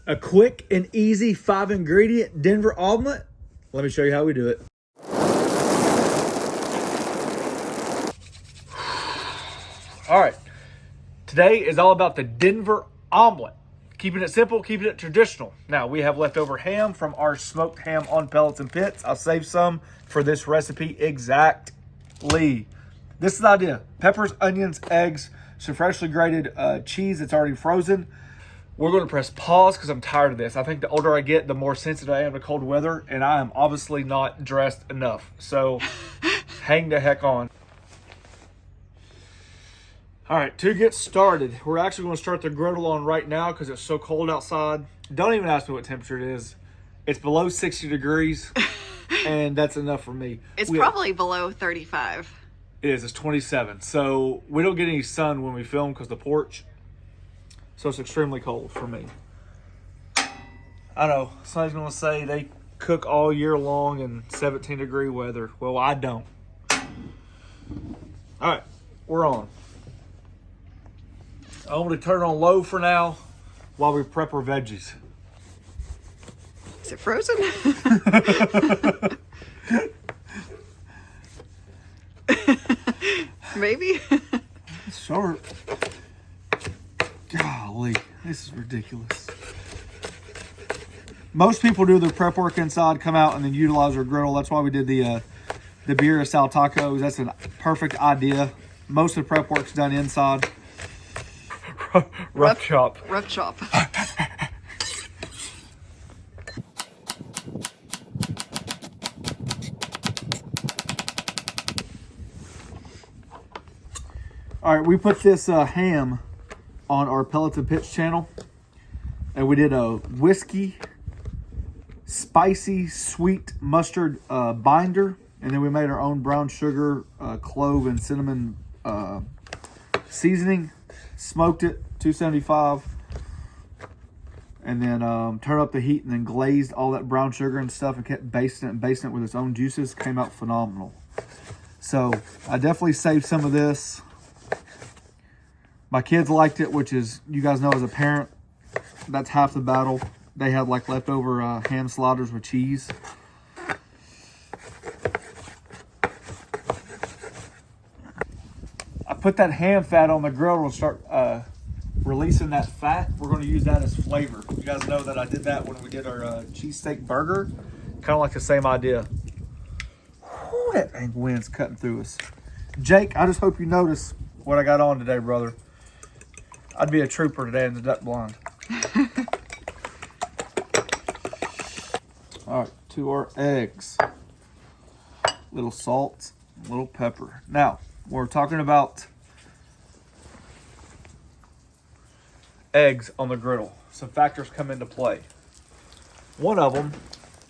A quick and easy 5-ingredient Denver omelet. Let me show you how we do it. All right, today is all about the Denver omelet. Keeping it simple, keeping it traditional. Now, we have leftover ham from our smoked ham on pellets and pits. I'll save some for this recipe exactly. This is the idea. Peppers, onions, eggs, some freshly grated cheese that's already frozen. We're going to press pause because I'm tired of this. I think the older I get, the more sensitive I am to cold weather, and I am obviously not dressed enough. So hang the heck on. All right, to get started, we're actually going to start the griddle on right now because it's so cold outside. Don't even ask me what temperature it is. It's below 60 degrees, and that's enough for me. It's probably below 35. It is. It's 27. So we don't get any sun when we film because the porch. So it's extremely cold for me. I know. Somebody's going to say they cook all year long in 17-degree weather. Well, I don't. All right, we're on. I'm going to turn it on low for now while we prep our veggies. Is it frozen? Maybe. It's sharp. Golly, this is ridiculous. Most people do their prep work inside, come out, and then utilize their griddle. That's why we did the birria style tacos. That's a perfect idea. Most of the prep work's done inside. Rough chop. Rough chop. All right, we put this ham on our Pellets and Pits channel, and we did a whiskey, spicy, sweet mustard binder, and then we made our own brown sugar, clove, and cinnamon seasoning. Smoked it, 275, and then turned up the heat and then glazed all that brown sugar and stuff and kept basting it with its own juices. Came out phenomenal. So I definitely saved some of this. My kids liked it, which is, you guys know as a parent, that's half the battle. They had like leftover ham sliders with cheese. I put that ham fat on the grill to start releasing that fat. We're going to use that as flavor. You guys know that I did that when we did our cheesesteak burger. Kind of like the same idea. Whew, that dang wind's cutting through us. Jake, I just hope you notice what I got on today, brother. I'd be a trooper today in the duck blind. All right, to our eggs. Little salt, little pepper. Now, we're talking about eggs on the griddle. Some factors come into play. One of them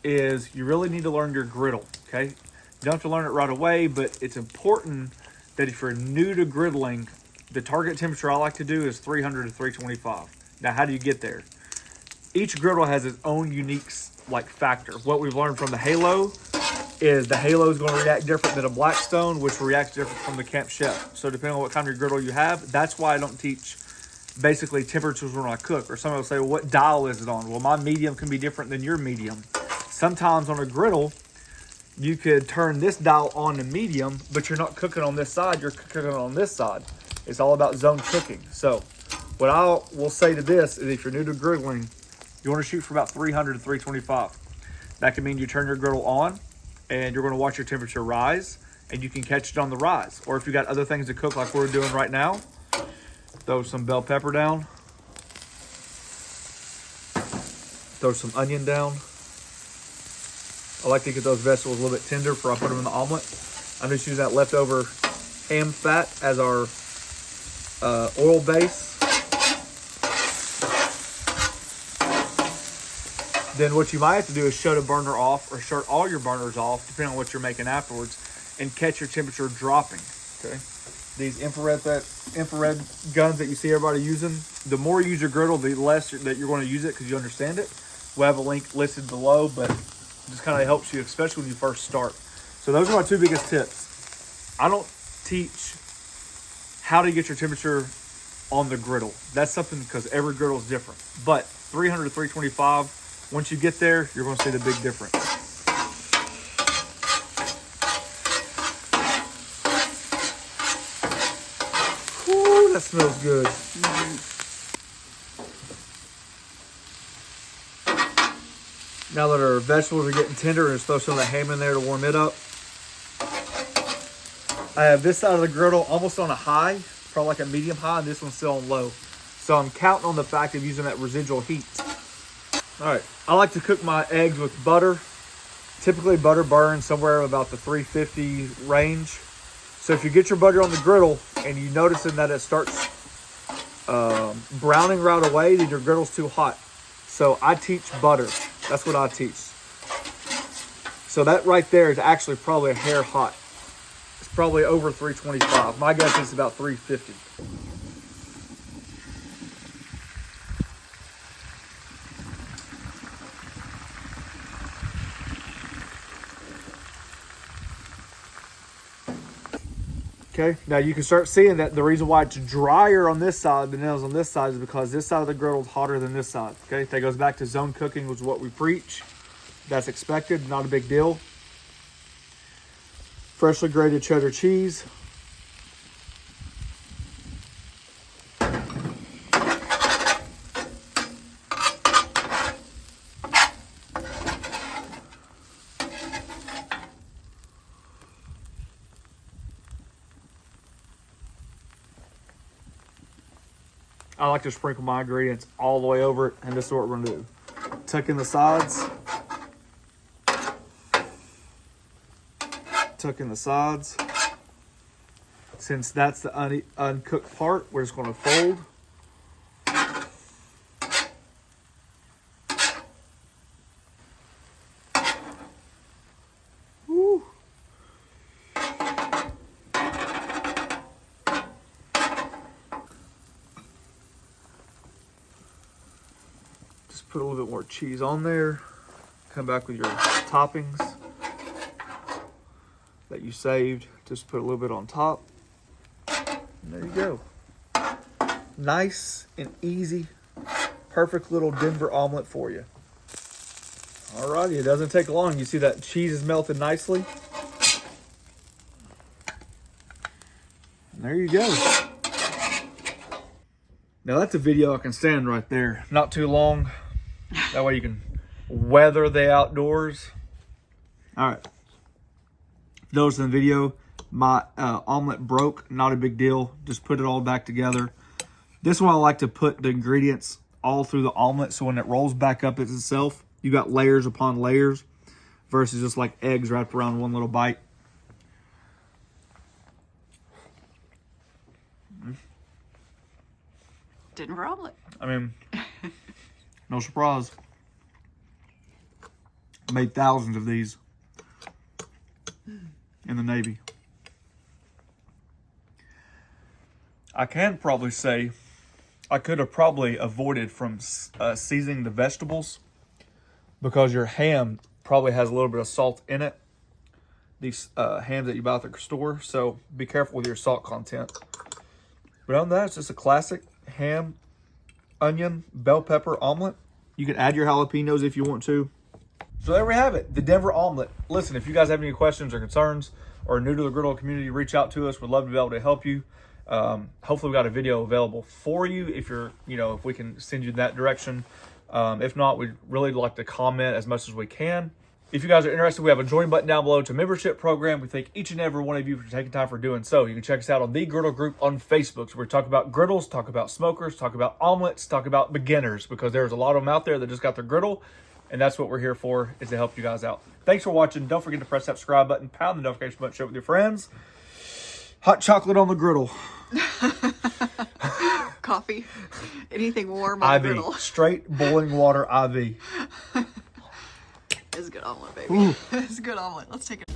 is you really need to learn your griddle, okay? You don't have to learn it right away, but it's important that if you're new to griddling, the target temperature I like to do is 300 to 325. Now, how do you get there? Each griddle has its own unique factor. What we've learned from the Halo is the Halo is going to react different than a Blackstone, which reacts different from the Camp Chef. So depending on what kind of griddle you have, that's why I don't teach basically temperatures when I cook. Or somebody will say, well, what dial is it on? Well, my medium can be different than your medium. Sometimes on a griddle, you could turn this dial on to medium, but you're not cooking on this side, you're cooking on this side. It's all about zone cooking. So what I will say to this is if you're new to griddling, you want to shoot for about 300 to 325. That can mean you turn your griddle on and you're going to watch your temperature rise and you can catch it on the rise. Or if you got other things to cook like we're doing right now, throw some bell pepper down. Throw some onion down. I like to get those vegetables a little bit tender before I put them in the omelet. I'm just using that leftover ham fat as our oil base. Then what you might have to do is shut a burner off or shut all your burners off, depending on what you're making afterwards, and catch your temperature dropping, okay? These infrared guns that you see everybody using, the more you use your griddle, the less that you're going to use it because you understand it. We'll have a link listed below, but it just kind of helps you, especially when you first start. So those are my two biggest tips. I don't teach how to get your temperature on the griddle. That's something because every griddle is different. But 300 to 325. Once you get there, you're going to see the big difference. Ooh, that smells good. Now that our vegetables are getting tender, let's throw some of the ham in there to warm it up. I have this side of the griddle almost on a high, probably like a medium high, and this one's still on low. So I'm counting on the fact of using that residual heat. All right, I like to cook my eggs with butter. Typically butter burns somewhere about the 350 range. So if you get your butter on the griddle and you noticing that it starts browning right away, then your griddle's too hot. So I teach butter. That's what I teach. So that right there is actually probably a hair hot. It's probably over 325. My guess is about 350. Okay, now you can start seeing that the reason why it's drier on this side than it is on this side is because this side of the griddle is hotter than this side. Okay, that goes back to zone cooking, which is what we preach. That's expected, not a big deal. Freshly grated cheddar cheese. I like to sprinkle my ingredients all the way over it, and this is what we're gonna do. Tuck in the sides. Tuck in the sides. Since that's the uncooked part, we're just gonna fold. Woo. Put a little bit more cheese on there. Come back with your toppings that you saved. Just put a little bit on top. And there you go. Nice and easy. Perfect little Denver omelet for you. Alrighty, it doesn't take long. You see that cheese is melted nicely. And there you go. Now that's a video I can stand right there. Not too long. That way you can weather the outdoors. All right. Notice in the video, my omelet broke. Not a big deal. Just put it all back together. This one I like to put the ingredients all through the omelet, so when it rolls back up itself, you got layers upon layers versus just like eggs wrapped around one little bite. Denver omelet. I mean, no surprise. Made thousands of these in the Navy. I can probably say I could have probably avoided from seasoning the vegetables because your ham probably has a little bit of salt in it. These hams that you buy at the store, so be careful with your salt content. But other than that, it's just a classic ham, onion, bell pepper omelet. You can add your jalapenos if you want to. So there we have it, the Denver omelet. Listen, if you guys have any questions or concerns or are new to the griddle community, reach out to us. We'd love to be able to help you. Hopefully we got a video available for you if you're, if we can send you that direction. If not, we'd really like to comment as much as we can. If you guys are interested, we have a join button down below to membership program. We thank each and every one of you for taking time for doing so. You can check us out on the Griddle Group on Facebook. So we talk about griddles, talk about smokers, talk about omelets, talk about beginners, because there's a lot of them out there that just got their griddle, and that's what we're here for, is to help you guys out. Thanks for watching. Don't forget to press that subscribe button, pound the notification button, share it with your friends. Hot chocolate on the griddle. Coffee. Anything warm on the griddle. Straight boiling water IV. It's a good omelet, baby. It's a good omelet. Let's take it.